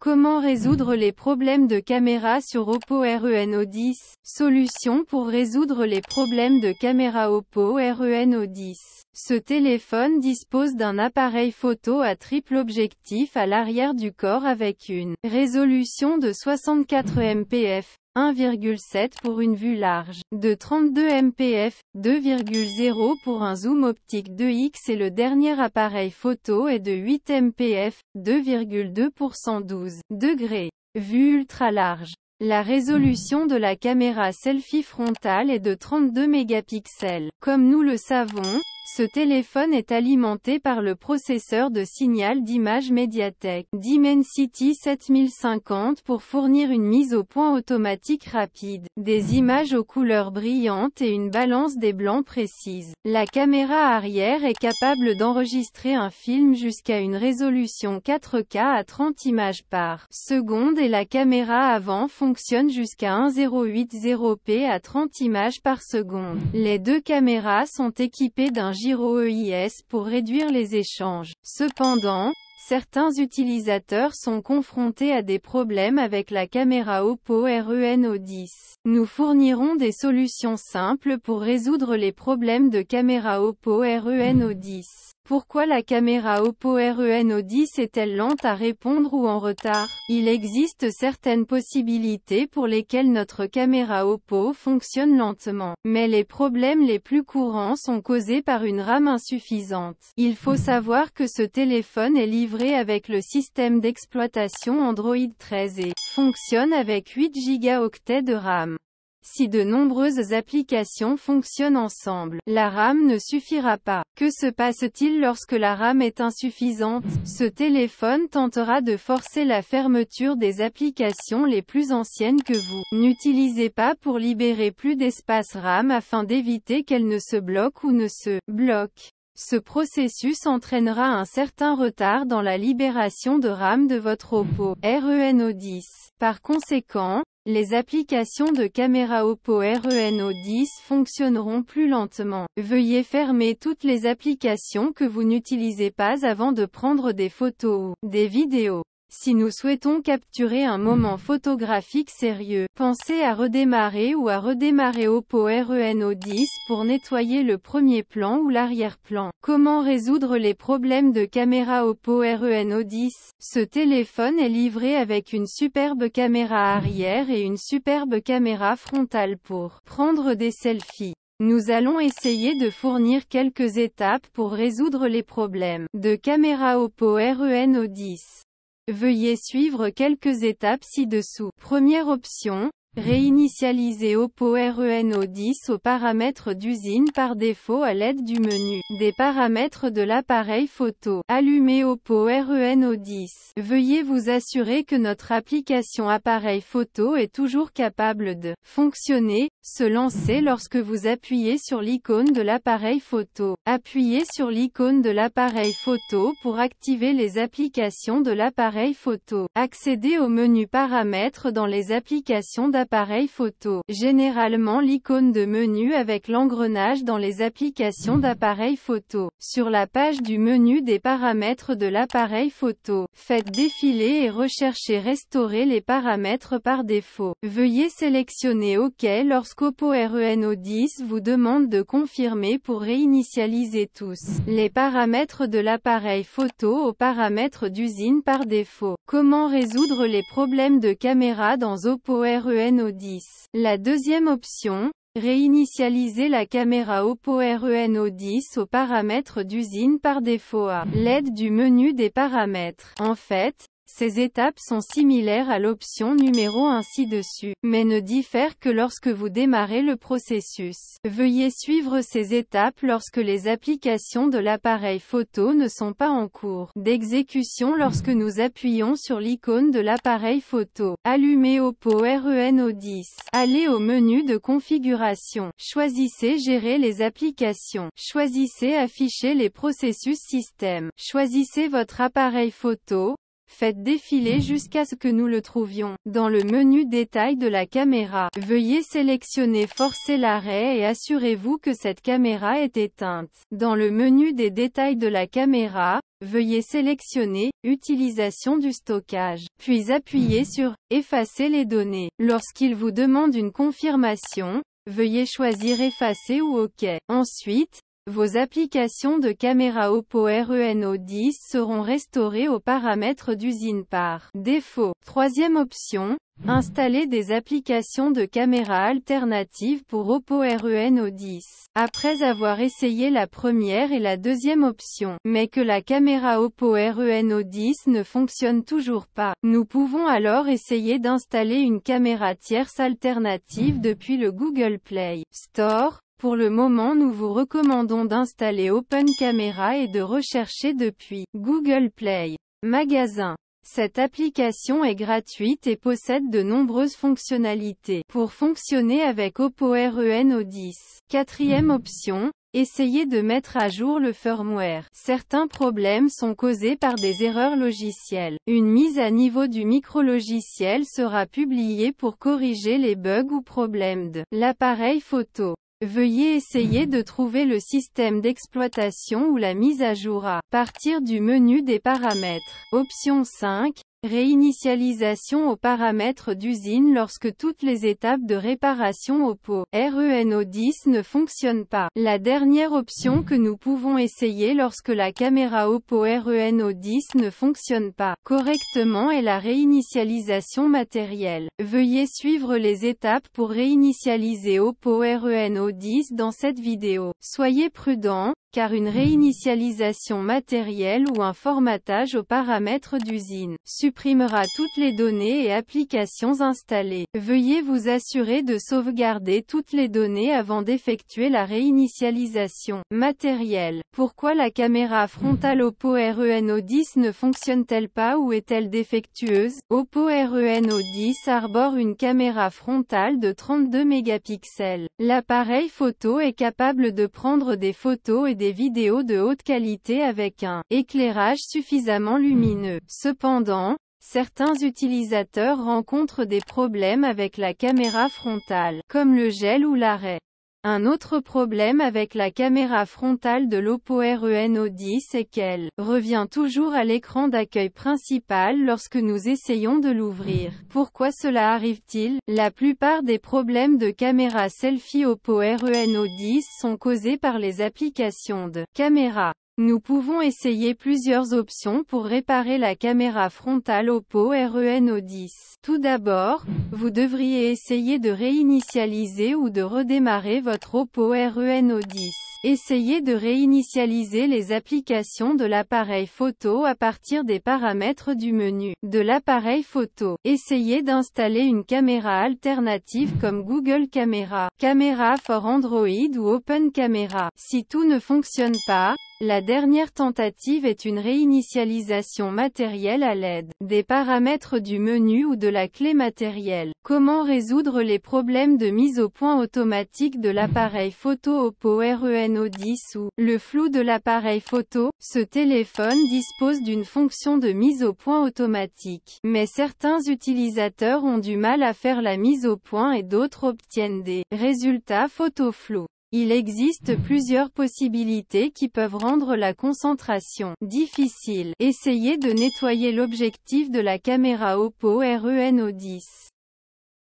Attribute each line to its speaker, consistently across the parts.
Speaker 1: Comment résoudre les problèmes de caméra sur Oppo Reno10? Solution pour résoudre les problèmes de caméra Oppo Reno10. Ce téléphone dispose d'un appareil photo à triple objectif à l'arrière du corps avec une résolution de 64 mpf. 1,7 pour une vue large, de 32 mpf, 2,0 pour un zoom optique 2x et le dernier appareil photo est de 8 mpf, 2,2 pour 112 degrés. Vue ultra large. La résolution de la caméra selfie frontale est de 32 mégapixels. Comme nous le savons, ce téléphone est alimenté par le processeur de signal d'image Mediatek Dimensity 7050 pour fournir une mise au point automatique rapide, des images aux couleurs brillantes et une balance des blancs précise. La caméra arrière est capable d'enregistrer un film jusqu'à une résolution 4K à 30 images par seconde et la caméra avant fonctionne jusqu'à 1080p à 30 images par seconde. Les deux caméras sont équipées d'un gyro EIS pour réduire les échanges. Cependant, certains utilisateurs sont confrontés à des problèmes avec la caméra Oppo Reno10. Nous fournirons des solutions simples pour résoudre les problèmes de caméra Oppo Reno10. Pourquoi la caméra Oppo Reno10 est-elle lente à répondre ou en retard? Il existe certaines possibilités pour lesquelles notre caméra Oppo fonctionne lentement. Mais les problèmes les plus courants sont causés par une RAM insuffisante. Il faut savoir que ce téléphone est livré avec le système d'exploitation Android 13 et fonctionne avec 8 Go de RAM. Si de nombreuses applications fonctionnent ensemble, la RAM ne suffira pas. Que se passe-t-il lorsque la RAM est insuffisante? Ce téléphone tentera de forcer la fermeture des applications les plus anciennes que vous n'utilisez pas pour libérer plus d'espace RAM afin d'éviter qu'elles ne se bloquent ou ne se bloquent. Ce processus entraînera un certain retard dans la libération de RAM de votre Oppo Reno10. Par conséquent, les applications de caméra Oppo Reno10 fonctionneront plus lentement. Veuillez fermer toutes les applications que vous n'utilisez pas avant de prendre des photos ou des vidéos. Si nous souhaitons capturer un moment photographique sérieux, pensez à redémarrer ou à redémarrer Oppo Reno10 pour nettoyer le premier plan ou l'arrière-plan. Comment résoudre les problèmes de caméra Oppo Reno10? Ce téléphone est livré avec une superbe caméra arrière et une superbe caméra frontale pour prendre des selfies. Nous allons essayer de fournir quelques étapes pour résoudre les problèmes de caméra Oppo Reno10. Veuillez suivre quelques étapes ci-dessous. Première option, réinitialiser Oppo Reno10 aux paramètres d'usine par défaut à l'aide du menu des paramètres de l'appareil photo. Allumer Oppo Reno10. Veuillez vous assurer que notre application appareil photo est toujours capable de fonctionner, se lancer lorsque vous appuyez sur l'icône de l'appareil photo. Appuyez sur l'icône de l'appareil photo pour activer les applications de l'appareil photo. Accédez au menu paramètres dans les applications d'appareil photo. Généralement l'icône de menu avec l'engrenage dans les applications d'appareil photo. Sur la page du menu des paramètres de l'appareil photo, faites défiler et recherchez restaurer les paramètres par défaut. Veuillez sélectionner OK lorsqu'Oppo Reno10 vous demande de confirmer pour réinitialiser tous les paramètres de l'appareil photo aux paramètres d'usine par défaut. Comment résoudre les problèmes de caméra dans Oppo Reno10? La deuxième option, réinitialiser la caméra Oppo Reno10 aux paramètres d'usine par défaut à l'aide du menu des paramètres. En fait, ces étapes sont similaires à l'option numéro 1 ci-dessus, mais ne diffèrent que lorsque vous démarrez le processus. Veuillez suivre ces étapes lorsque les applications de l'appareil photo ne sont pas en cours d'exécution lorsque nous appuyons sur l'icône de l'appareil photo. Allumez Oppo Reno10. Allez au menu de configuration. Choisissez Gérer les applications. Choisissez Afficher les processus système. Choisissez votre appareil photo. Faites défiler jusqu'à ce que nous le trouvions. Dans le menu détail de la caméra, veuillez sélectionner Forcer l'arrêt et assurez-vous que cette caméra est éteinte. Dans le menu des détails de la caméra, veuillez sélectionner Utilisation du stockage, puis appuyez sur Effacer les données. Lorsqu'il vous demande une confirmation, veuillez choisir Effacer ou OK. Ensuite, vos applications de caméra Oppo Reno 10 seront restaurées aux paramètres d'usine par défaut. Troisième option, installer des applications de caméra alternatives pour Oppo Reno 10. Après avoir essayé la première et la deuxième option, mais que la caméra Oppo Reno 10 ne fonctionne toujours pas, nous pouvons alors essayer d'installer une caméra tierce alternative depuis le Google Play Store. Pour le moment, nous vous recommandons d'installer Open Camera et de rechercher depuis Google Play Magasin. Cette application est gratuite et possède de nombreuses fonctionnalités pour fonctionner avec Oppo Reno 10. Quatrième option, essayez de mettre à jour le firmware. Certains problèmes sont causés par des erreurs logicielles. Une mise à niveau du micrologiciel sera publiée pour corriger les bugs ou problèmes de l'appareil photo. Veuillez essayer de trouver le système d'exploitation ou la mise à jour à partir du menu des paramètres. Option 5. Réinitialisation aux paramètres d'usine lorsque toutes les étapes de réparation Oppo Reno 10 ne fonctionnent pas. La dernière option que nous pouvons essayer lorsque la caméra Oppo Reno 10 ne fonctionne pas correctement est la réinitialisation matérielle. Veuillez suivre les étapes pour réinitialiser Oppo Reno 10 dans cette vidéo. Soyez prudents, car une réinitialisation matérielle ou un formatage aux paramètres d'usine supprimera toutes les données et applications installées. Veuillez vous assurer de sauvegarder toutes les données avant d'effectuer la réinitialisation matérielle. Pourquoi la caméra frontale Oppo Reno 10 ne fonctionne-t-elle pas ou est-elle défectueuse? Oppo Reno 10 arbore une caméra frontale de 32 mégapixels. L'appareil photo est capable de prendre des photos et des vidéos de haute qualité avec un éclairage suffisamment lumineux. Cependant, certains utilisateurs rencontrent des problèmes avec la caméra frontale, comme le gel ou l'arrêt. Un autre problème avec la caméra frontale de l'Oppo Reno 10 est qu'elle revient toujours à l'écran d'accueil principal lorsque nous essayons de l'ouvrir. Pourquoi cela arrive-t-il? La plupart des problèmes de caméra selfie Oppo Reno 10 sont causés par les applications de caméra. Nous pouvons essayer plusieurs options pour réparer la caméra frontale Oppo Reno 10. Tout d'abord, vous devriez essayer de réinitialiser ou de redémarrer votre Oppo Reno 10. Essayez de réinitialiser les applications de l'appareil photo à partir des paramètres du menu de l'appareil photo. Essayez d'installer une caméra alternative comme Google Camera, Camera for Android ou Open Camera. Si tout ne fonctionne pas, la dernière tentative est une réinitialisation matérielle à l'aide des paramètres du menu ou de la clé matérielle. Comment résoudre les problèmes de mise au point automatique de l'appareil photo Oppo Reno 10 ou le flou de l'appareil photo? Ce téléphone dispose d'une fonction de mise au point automatique, mais certains utilisateurs ont du mal à faire la mise au point et d'autres obtiennent des résultats photo flous. Il existe plusieurs possibilités qui peuvent rendre la concentration difficile. Essayez de nettoyer l'objectif de la caméra Oppo Reno 10.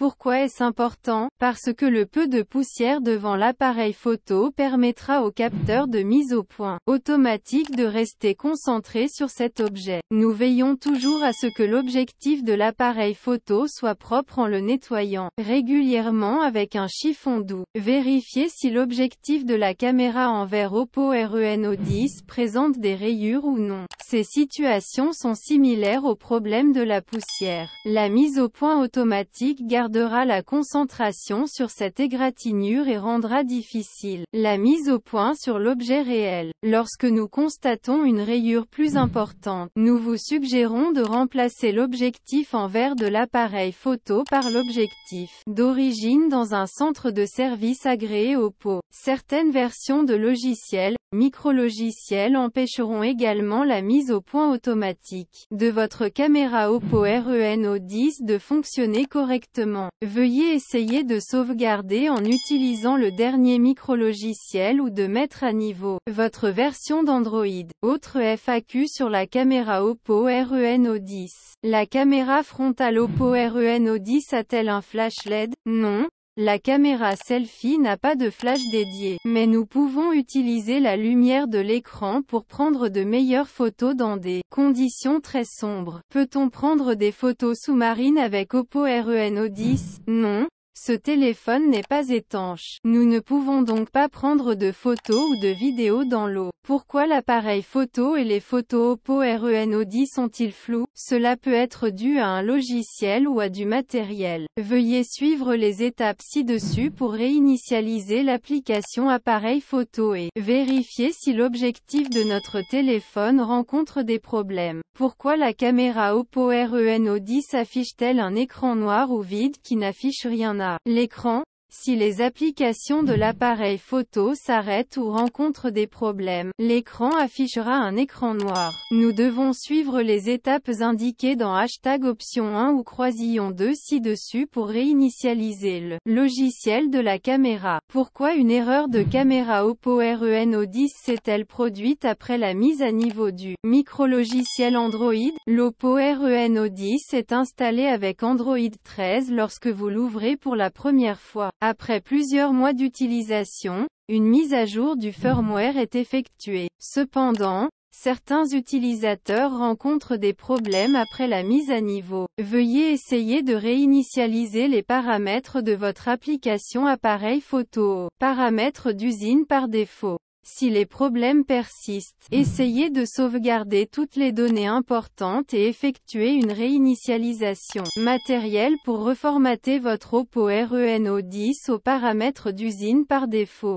Speaker 1: Pourquoi est-ce important? Parce que le peu de poussière devant l'appareil photo permettra au capteur de mise au point automatique de rester concentré sur cet objet. Nous veillons toujours à ce que l'objectif de l'appareil photo soit propre en le nettoyant régulièrement avec un chiffon doux. Vérifiez si l'objectif de la caméra en verre Oppo Reno 10 présente des rayures ou non. Ces situations sont similaires au problème de la poussière. La mise au point automatique gardera la concentration sur cette égratignure et rendra difficile la mise au point sur l'objet réel. Lorsque nous constatons une rayure plus importante, nous vous suggérons de remplacer l'objectif en verre de l'appareil photo par l'objectif d'origine dans un centre de service agréé Oppo. Certaines versions de logiciels micrologiciels empêcheront également la mise au point automatique de votre caméra Oppo Reno 10 de fonctionner correctement. Veuillez essayer de sauvegarder en utilisant le dernier micrologiciel ou de mettre à niveau votre version d'Android. Autre FAQ sur la caméra Oppo Reno 10. La caméra frontale Oppo Reno 10 a-t-elle un flash LED? Non. La caméra selfie n'a pas de flash dédié, mais nous pouvons utiliser la lumière de l'écran pour prendre de meilleures photos dans des conditions très sombres. Peut-on prendre des photos sous-marines avec Oppo Reno 10? Non. Ce téléphone n'est pas étanche. Nous ne pouvons donc pas prendre de photos ou de vidéos dans l'eau. Pourquoi l'appareil photo et les photos Oppo Reno 10 sont-ils flous? Cela peut être dû à un logiciel ou à du matériel. Veuillez suivre les étapes ci-dessus pour réinitialiser l'application appareil photo et vérifier si l'objectif de notre téléphone rencontre des problèmes. Pourquoi la caméra Oppo Reno 10 affiche-t-elle un écran noir ou vide qui n'affiche rien à l'écran? Si les applications de l'appareil photo s'arrêtent ou rencontrent des problèmes, l'écran affichera un écran noir. Nous devons suivre les étapes indiquées dans #option 1 ou croisillon 2 ci-dessus pour réinitialiser le logiciel de la caméra. Pourquoi une erreur de caméra Oppo Reno 10 s'est-elle produite après la mise à niveau du micrologiciel Android? L'Oppo Reno 10 est installé avec Android 13 lorsque vous l'ouvrez pour la première fois. Après plusieurs mois d'utilisation, une mise à jour du firmware est effectuée. Cependant, certains utilisateurs rencontrent des problèmes après la mise à niveau. Veuillez essayer de réinitialiser les paramètres de votre application appareil photo aux paramètres d'usine par défaut. Si les problèmes persistent, essayez de sauvegarder toutes les données importantes et effectuer une réinitialisation matérielle pour reformater votre Oppo Reno 10 aux paramètres d'usine par défaut.